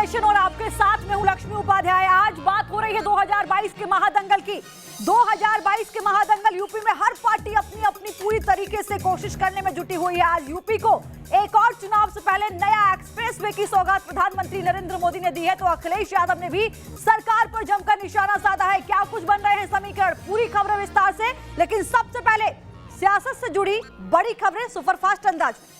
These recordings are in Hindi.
नेशन और आपके साथ में हूं लक्ष्मी उपाध्याय। आज बात हो रही है 2022 के महादंगल की। 2022 के महादंगल यूपी में हर पार्टी अपनी अपनी पूरी तरीके से कोशिश करने में जुटी हुई है। आज यूपी को एक और चुनाव से पहले नया एक्सप्रेसवे की सौगात प्रधानमंत्री नरेंद्र मोदी ने दी है, तो अखिलेश यादव ने भी सरकार पर जमकर निशाना साधा है। क्या कुछ बन रहे हैं समीकरण, पूरी खबरें विस्तार से। लेकिन सबसे पहले सियासत से जुड़ी बड़ी खबरें सुपरफास्ट अंदाज में।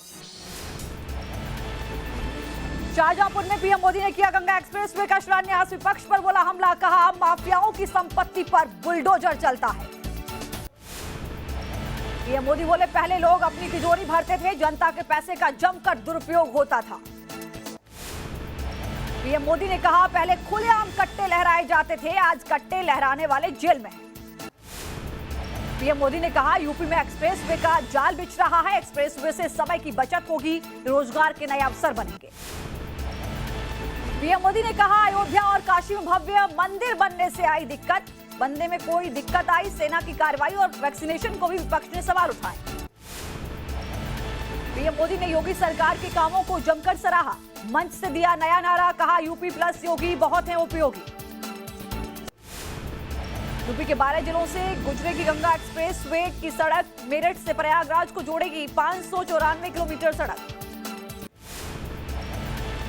शाहजहांपुर में पीएम मोदी ने किया गंगा एक्सप्रेसवे का शिलान्यास। विपक्ष पर बोला हमला, कहा माफियाओं की संपत्ति पर बुलडोजर चलता है। पीएम मोदी बोले पहले लोग अपनी तिजोरी भरते थे, जनता के पैसे का जमकर दुरुपयोग होता था। पीएम मोदी ने कहा पहले खुलेआम कट्टे लहराए जाते थे, आज कट्टे लहराने वाले जेल में हैं। पीएम मोदी ने कहा यूपी में एक्सप्रेसवे का जाल बिछ रहा है, एक्सप्रेसवे से समय की बचत होगी, रोजगार के नए अवसर बनेंगे। पीएम मोदी ने कहा अयोध्या और काशी में भव्य मंदिर बनने से आई दिक्कत, बनने में कोई दिक्कत आई, सेना की कार्रवाई और वैक्सीनेशन को भी विपक्ष ने सवाल उठाए। पीएम मोदी ने योगी सरकार के कामों को जमकर सराहा, मंच से दिया नया नारा, कहा यूपी प्लस योगी बहुत हैं उपयोगी। यूपी के 12 जिलों से गुजरेगी गंगा एक्सप्रेसवे की सड़क, मेरठ से प्रयागराज को जोड़ेगी 594 किलोमीटर सड़क।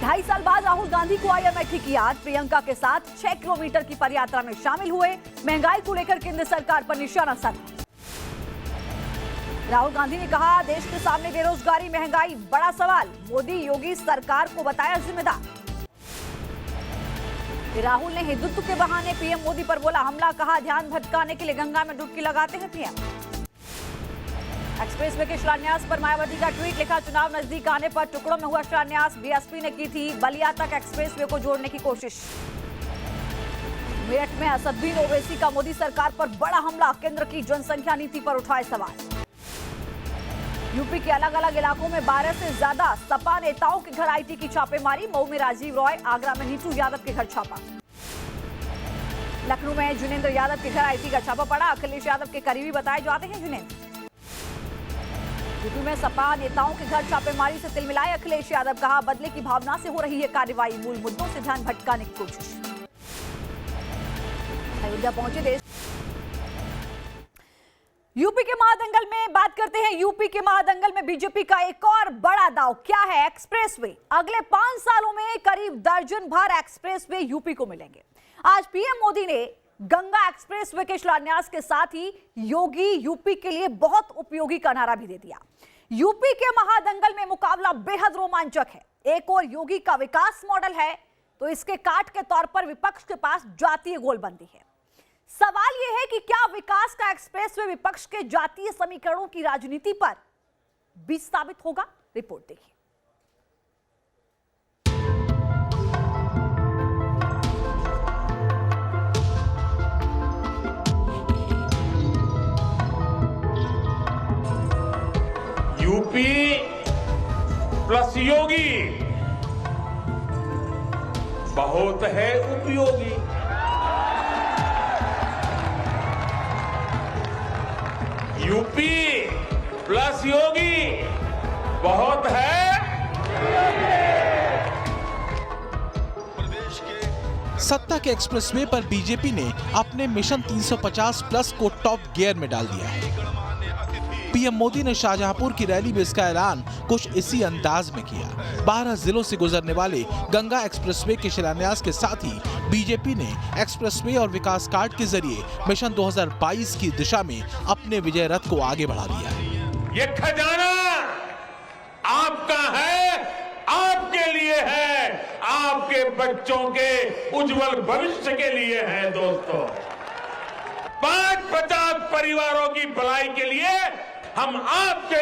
2.5 साल बाद राहुल गांधी को आई अमेठी की याद, प्रियंका के साथ 6 किलोमीटर की पदयात्रा में शामिल हुए। महंगाई को लेकर केंद्र सरकार पर निशाना साधा। राहुल गांधी ने कहा देश के सामने बेरोजगारी महंगाई बड़ा सवाल, मोदी योगी सरकार को बताया जिम्मेदार। राहुल ने हिंदुत्व के बहाने पीएम मोदी पर बोला हमला, कहा ध्यान भटकाने के लिए गंगा में डुबकी लगाते हैं पीएम। एक्सप्रेसवे के शिलान्यास पर मायावती का ट्वीट, लिखा चुनाव नजदीक आने पर टुकड़ों में हुआ शिलान्यास, बीएसपी ने की थी बलिया तक एक्सप्रेसवे को जोड़ने की कोशिश। मेरठ में असदुद्दीन ओवैसी का मोदी सरकार पर बड़ा हमला, केंद्र की जनसंख्या नीति पर उठाए सवाल। यूपी के अलग अलग इलाकों में 12 से ज्यादा सपा नेताओं के घर आईटी की छापेमारी, मऊ में राजीव रॉय, आगरा में नीतू यादव के घर छापा। लखनऊ में जुनेंद्र यादव के घर आईटी का छापा पड़ा, अखिलेश यादव के करीबी बताए जाते हैं जुनेंद्र। यूपी में सपा नेताओं के घर छापेमारी से तिलमिलाए अखिलेश यादव, कहा बदले की भावना से हो रही है कार्रवाई, मूल मुद्दों से ध्यान भटकाने की कोशिश। अयोध्या पहुंचे देश। यूपी के महादंगल में बात करते हैं। यूपी के महादंगल में बीजेपी का एक और बड़ा दांव क्या है, एक्सप्रेसवे। अगले 5 सालों में करीब दर्जन भर एक्सप्रेसवे यूपी को मिलेंगे। आज पीएम मोदी ने गंगा एक्सप्रेसवे के शिलान्यास के साथ ही योगी यूपी के लिए बहुत उपयोगी का नारा भी दे दिया। यूपी के महादंगल में मुकाबला बेहद रोमांचक है। एक और योगी का विकास मॉडल है, तो इसके काट के तौर पर विपक्ष के पास जातीय गोलबंदी है। सवाल यह है कि क्या विकास का एक्सप्रेसवे विपक्ष के जातीय समीकरणों की राजनीति पर भी साबित होगा? रिपोर्ट देखिए। यूपी प्लस योगी बहुत है उपयोगी। यूपी प्लस योगी बहुत है। सत्ता के एक्सप्रेसवे पर बीजेपी ने अपने मिशन 350 प्लस को टॉप गियर में डाल दिया है। पीएम मोदी ने शाहजहांपुर की रैली में इसका ऐलान कुछ इसी अंदाज में किया। 12 जिलों से गुजरने वाले गंगा एक्सप्रेसवे के शिलान्यास के साथ ही बीजेपी ने एक्सप्रेसवे और विकास कार्ड के जरिए मिशन 2022 की दिशा में अपने विजय रथ को आगे बढ़ा दिया है। ये खजाना आपका है, आपके लिए है, आपके बच्चों के उज्जवल भविष्य के लिए है। दोस्तों 50 परिवारों की भलाई के लिए हम आपके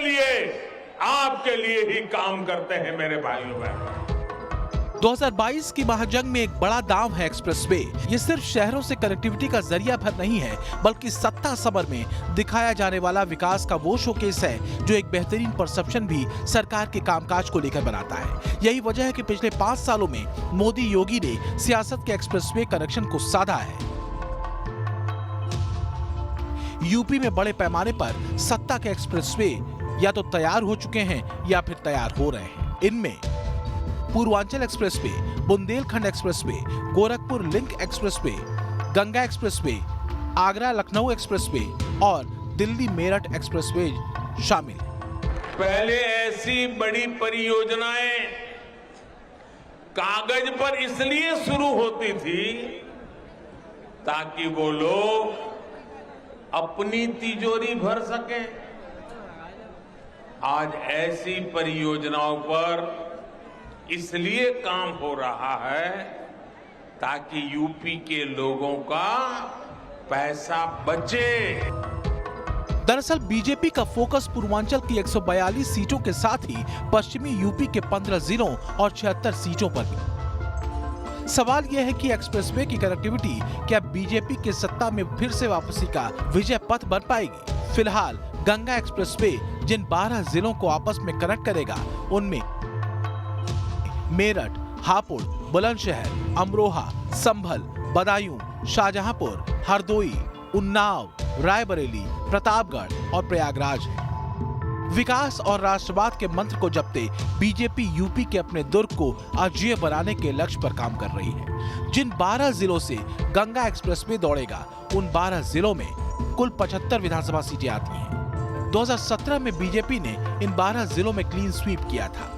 लिए ही काम करते हैं मेरे भाइयों बहनों। 2022 की महाजंग में एक बड़ा दांव है एक्सप्रेसवे। ये सिर्फ शहरों से कनेक्टिविटी का जरिया भर नहीं है, बल्कि सत्ता समर में दिखाया जाने वाला विकास का वो शोकेस है जो एक बेहतरीन परसेप्शन भी सरकार के कामकाज को लेकर बनाता है। यही वजह है कि पिछले 5 सालों में मोदी योगी ने सियासत के एक्सप्रेसवे कनेक्शन को साधा है। यूपी में बड़े पैमाने पर सत्ता के एक्सप्रेसवे या तो तैयार हो चुके हैं या फिर तैयार हो रहे हैं। इनमें Purvanchal expressway Bundelkhand expressway, Gorakhpur link expressway, Ganga expressway, Agra Lucknow expressway और दिल्ली मेरठ एक्सप्रेसवे शामिल हैं। पहले ऐसी बड़ी परियोजनाएं कागज पर इसलिए शुरू होती थी ताकि वो लोग अपनी तिजोरी भर सकें। आज ऐसी परियोजनाओं पर इसलिए काम हो रहा है ताकि यूपी के लोगों का पैसा बचे। दरअसल बीजेपी का फोकस पूर्वांचल की 142 सीटों के साथ ही पश्चिमी यूपी के 15 जिलों और 76 सीटों पर भी। सवाल यह है कि एक्सप्रेसवे की कनेक्टिविटी क्या बीजेपी के सत्ता में फिर से वापसी का विजय पथ बन पाएगी? फिलहाल गंगा एक्सप्रेसवे जिन 12 जिलों को आपस में कनेक्ट करेगा उनमें मेरठ, हापुड़, बुलंदशहर, अमरोहा, संभल, बदायूं, शाहजहांपुर, हरदोई, उन्नाव, रायबरेली, प्रतापगढ़ और प्रयागराज है। विकास और राष्ट्रवाद के मंत्र को जपते बीजेपी यूपी के अपने दुर्ग को अजेय बनाने के लक्ष्य पर काम कर रही है। जिन 12 जिलों से गंगा एक्सप्रेसवे दौड़ेगा उन 12 जिलों में कुल 75 विधानसभा सीटें आती हैं। 2017 में बीजेपी ने इन 12 जिलों में क्लीन स्वीप किया था।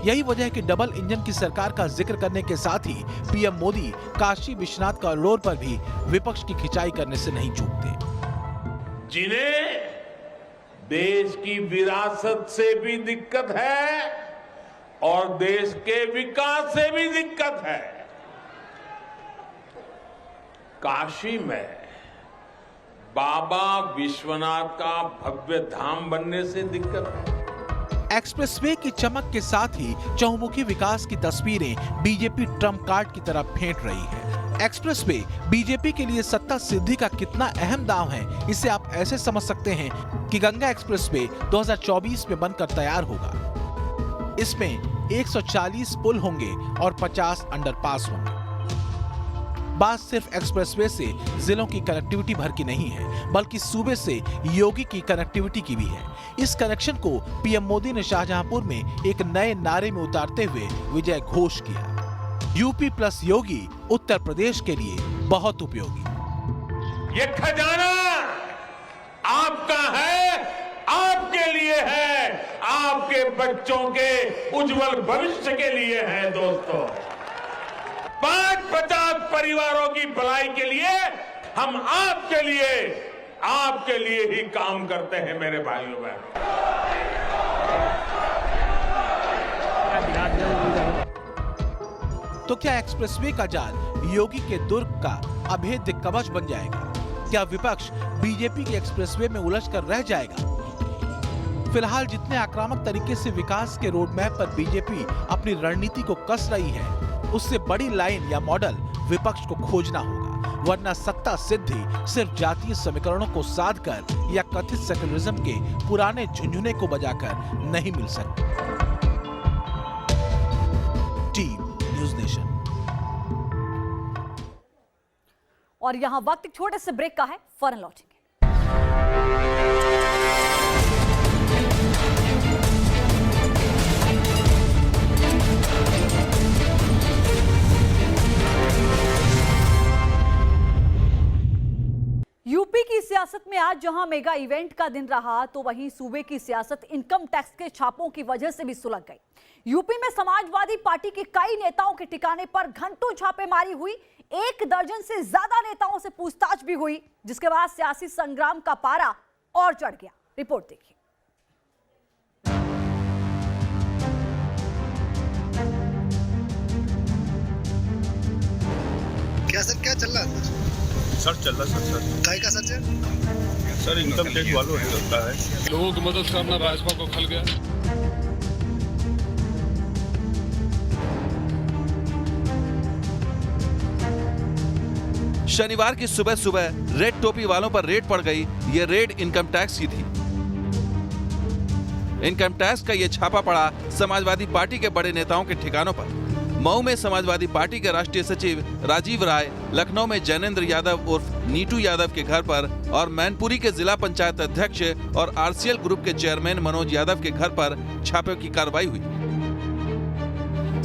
यही वजह है कि डबल इंजन की सरकार का जिक्र करने के साथ ही पीएम मोदी काशी विश्वनाथ कॉरिडोर पर भी विपक्ष की खिंचाई करने से नहीं चूकते। जिन्हें देश की विरासत से भी दिक्कत है और देश के विकास से भी दिक्कत है। काशी में बाबा विश्वनाथ का भव्य धाम बनने से दिक्कत है। एक्सप्रेसवे की चमक के साथ ही चहुमुखी विकास की तस्वीरें बीजेपी ट्रम्प कार्ड की तरफ फेंट रही है। एक्सप्रेसवे बीजेपी के लिए सत्ता सिद्धि का कितना अहम दांव है, इसे आप ऐसे समझ सकते हैं कि गंगा एक्सप्रेसवे 2024 में बनकर तैयार होगा। इसमें 140 पुल होंगे और 50 अंडरपास होंगे। बात सिर्फ एक्सप्रेसवे से जिलों की कनेक्टिविटी भर की नहीं है, बल्कि सूबे से योगी की कनेक्टिविटी की भी है। इस कनेक्शन को पीएम मोदी ने शाहजहांपुर में एक नए नारे में उतारते हुए विजय घोष किया। यूपी प्लस योगी उत्तर प्रदेश के लिए बहुत उपयोगी। ये खजाना आपका है, आपके लिए है, आपके बच्चों के उज्जवल भविष्य के लिए है। दोस्तों, 50 परिवारों की भलाई के लिए हम आपके लिए ही काम करते हैं मेरे भाइयों बहनों। तो क्या एक्सप्रेसवे का जाल योगी के दुर्ग का अभेद्य कवच बन जाएगा? क्या विपक्ष बीजेपी के एक्सप्रेसवे में उलझ कर रह जाएगा? फिलहाल जितने आक्रामक तरीके से विकास के रोड मैप पर बीजेपी अपनी रणनीति को कस रही है, उससे बड़ी लाइन या मॉडल विपक्ष को खोजना होगा, वरना सत्ता सिद्धि सिर्फ जातीय समीकरणों को साधकर या कथित सेकुलरिज्म के पुराने झुंझुने को बजाकर नहीं मिल सकती। Team news nation. और यहां वक्त एक छोटे से ब्रेक का है, फौरन लौटेंगे। यूपी की सियासत में आज जहां मेगा इवेंट का दिन रहा, तो वहीं सूबे की सियासत इनकम टैक्स के छापों की वजह से भी सुलग गई। यूपी में समाजवादी पार्टी के कई नेताओं के ठिकाने पर घंटों छापेमारी हुई। 1 दर्जन से ज्यादा नेताओं से पूछताछ भी हुई, जिसके बाद सियासी संग्राम का पारा और चढ़ गया। रिपोर्ट देखिए। क्या चल रहा है? सर्च चल रहा है सर। काय का सर्च है? सर इनकम टैक्स वालों ने चलता है। लोगों की मदद करना भाजपा को खल गया। शनिवार की सुबह सुबह रेड टोपी वालों पर रेड पड़ गई। ये रेड इनकम टैक्स की थी। इनकम टैक्स का ये छापा पड़ा समाजवादी पार्टी के बड़े नेताओं के ठिकानों पर। मऊ में समाजवादी पार्टी के राष्ट्रीय सचिव राजीव राय, लखनऊ में जैनेंद्र यादव उर्फ नीटू यादव के घर पर और मैनपुरी के जिला पंचायत अध्यक्ष और आरसीएल ग्रुप के चेयरमैन मनोज यादव के घर पर छापे की कार्रवाई हुई।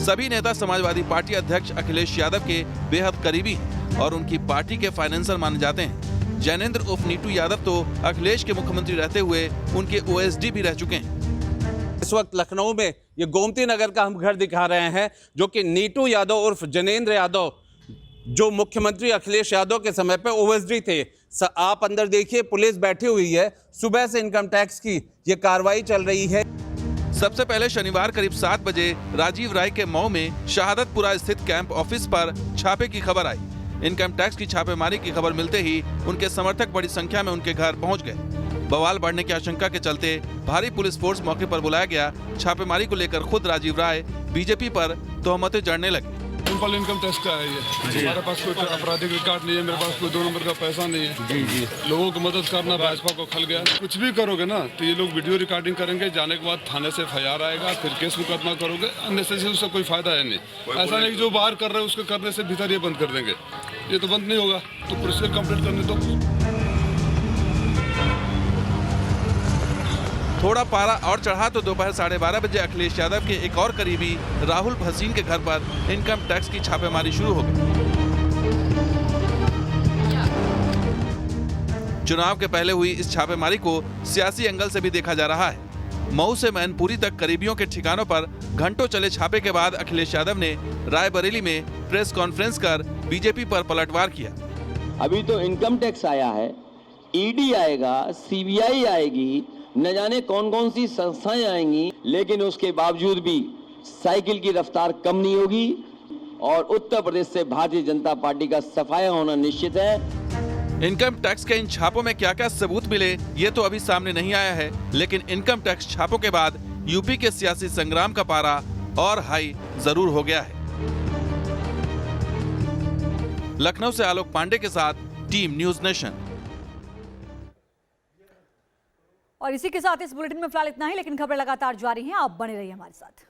सभी नेता समाजवादी पार्टी अध्यक्ष अखिलेश यादव के बेहद करीबी हैं और उनकी पार्टी के फाइनेंसर माने जाते हैं। जैनेंद्र उर्फ नीटू यादव तो अखिलेश के मुख्यमंत्री रहते हुए उनके ओएसडी भी रह चुके हैं। इस वक्त लखनऊ में ये गोमती नगर का हम घर दिखा रहे हैं, जो कि नीटू यादव उर्फ जैनेंद्र यादव, जो मुख्यमंत्री अखिलेश यादव के समय पे ओएसडी थे। आप अंदर देखिए, पुलिस बैठी हुई है, सुबह से इनकम टैक्स की ये कार्रवाई चल रही है। सबसे पहले शनिवार करीब 7 बजे राजीव राय के मऊ में शहादतपुरा स्थित कैंप ऑफिस पर छापे की खबर आई। इनकम टैक्स की छापेमारी की खबर मिलते ही उनके समर्थक बड़ी संख्या में उनके घर पहुंच गए। बवाल बढ़ने की आशंका के चलते भारी पुलिस फोर्स मौके पर बुलाया गया। छापेमारी को लेकर खुद राजीव राय बीजेपी पर तोहमतें जड़ने लगी। सिंपल इनकम टैक्स का है ये। हमारे पास कोई आपराधिक रिकॉर्ड नहीं है, मेरे पास कोई 2 नंबर का पैसा नहीं है। जी। लोगों को मदद करना भाजपा को खल गया। कुछ भी करोगे ना तो ये लोग वीडियो रिकॉर्डिंग करेंगे, जाने के बाद थाने से FIR आएगा, फिर केस मुकदमा करोगे। अननेसेसरी उससे कोई फायदा है नहीं। ऐसा नहीं कि जो बाहर कर रहे हैं उसके करने से भीतर ये बंद कर देंगे, ये तो बंद नहीं होगा। तो पुलिस से कंप्लेंट करने दो। थोड़ा पारा और चढ़ा तो दोपहर 12:30 बजे अखिलेश यादव के एक और करीबी राहुल भसीन के घर पर इनकम टैक्स की छापेमारी शुरू हो गई। चुनाव के पहले हुई इस छापेमारी को सियासी एंगल से भी देखा जा रहा है। मऊ से मैनपुरी तक करीबियों के ठिकानों पर घंटों चले छापे के बाद अखिलेश यादव ने रायबरेली में प्रेस कॉन्फ्रेंस कर बीजेपी पर पलटवार किया। अभी तो इनकम टैक्स आया है, ईडी आएगा, CBI आएगी, न जाने कौन कौन सी संस्थाएं आएंगी, लेकिन उसके बावजूद भी साइकिल की रफ्तार कम नहीं होगी और उत्तर प्रदेश से भारतीय जनता पार्टी का सफाया होना निश्चित है। इनकम टैक्स के इन छापों में क्या क्या सबूत मिले ये तो अभी सामने नहीं आया है, लेकिन इनकम टैक्स छापों के बाद यूपी के सियासी संग्राम का पारा और हाई जरूर हो गया है। लखनऊ से आलोक पांडे के साथ टीम न्यूज नेशन। और इसी के साथ इस बुलेटिन में फिलहाल इतना ही, लेकिन खबरें लगातार जारी हैं। आप बने रहिए हमारे साथ।